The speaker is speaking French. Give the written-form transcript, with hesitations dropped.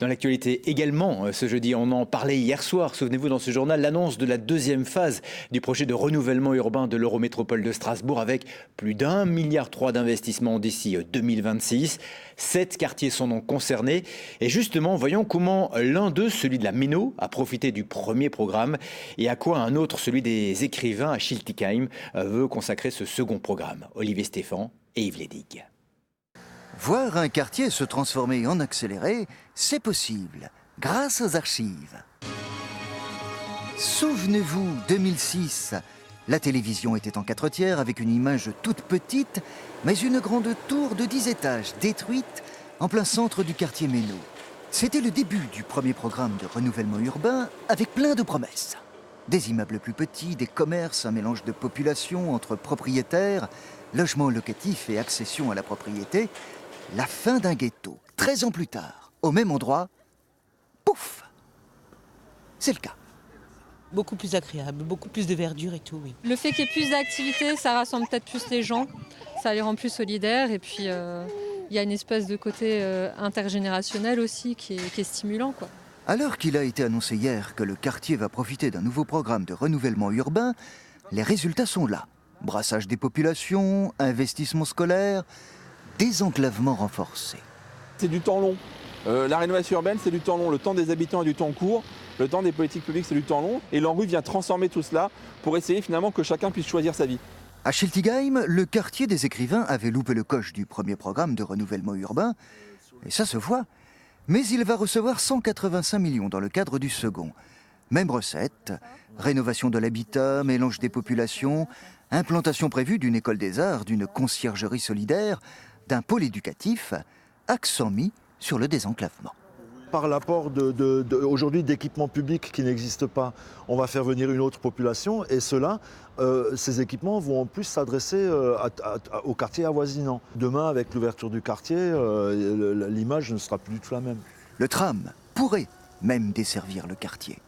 Dans l'actualité également, ce jeudi, on en parlait hier soir, souvenez-vous dans ce journal, l'annonce de la deuxième phase du projet de renouvellement urbain de l'Eurométropole de Strasbourg avec plus d'1,3 milliard d'investissements d'ici 2026. 7 quartiers sont donc concernés. Et justement, voyons comment l'un d'eux, celui de la Méno, a profité du premier programme et à quoi un autre, celui des écrivains à Schiltigheim, veut consacrer ce second programme. Olivier Stéphan et Yves Lédig. Voir un quartier se transformer en accéléré, c'est possible, grâce aux archives. Souvenez-vous, 2006, la télévision était en 4/3 avec une image toute petite, mais une grande tour de 10 étages détruite en plein centre du quartier Méno. C'était le début du premier programme de renouvellement urbain avec plein de promesses. Des immeubles plus petits, des commerces, un mélange de population entre propriétaires, logements locatifs et accession à la propriété. La fin d'un ghetto, 13 ans plus tard, au même endroit, pouf! C'est le cas. Beaucoup plus agréable, beaucoup plus de verdure et tout, oui. Le fait qu'il y ait plus d'activités, ça rassemble peut-être plus les gens, ça les rend plus solidaires et puis il y a une espèce de côté intergénérationnel aussi qui est stimulant, quoi. Alors qu'il a été annoncé hier que le quartier va profiter d'un nouveau programme de renouvellement urbain, les résultats sont là. Brassage des populations, investissement scolaire, désenclavement renforcé. C'est du temps long. La rénovation urbaine, c'est du temps long. Le temps des habitants est du temps court. Le temps des politiques publiques, c'est du temps long. Et l'ANRU vient transformer tout cela pour essayer finalement que chacun puisse choisir sa vie. À Schiltigheim, le quartier des écrivains avait loupé le coche du premier programme de renouvellement urbain. Et ça se voit. Mais il va recevoir 185 millions dans le cadre du second. Même recette, rénovation de l'habitat, mélange des populations, implantation prévue d'une école des arts, d'une conciergerie solidaire, d'un pôle éducatif, accent mis sur le désenclavement. Par l'apport aujourd'hui d'équipements publics qui n'existent pas, on va faire venir une autre population et ces équipements vont en plus s'adresser aux quartiers avoisinants. Demain, avec l'ouverture du quartier, l'image ne sera plus du tout la même. Le tram pourrait même desservir le quartier.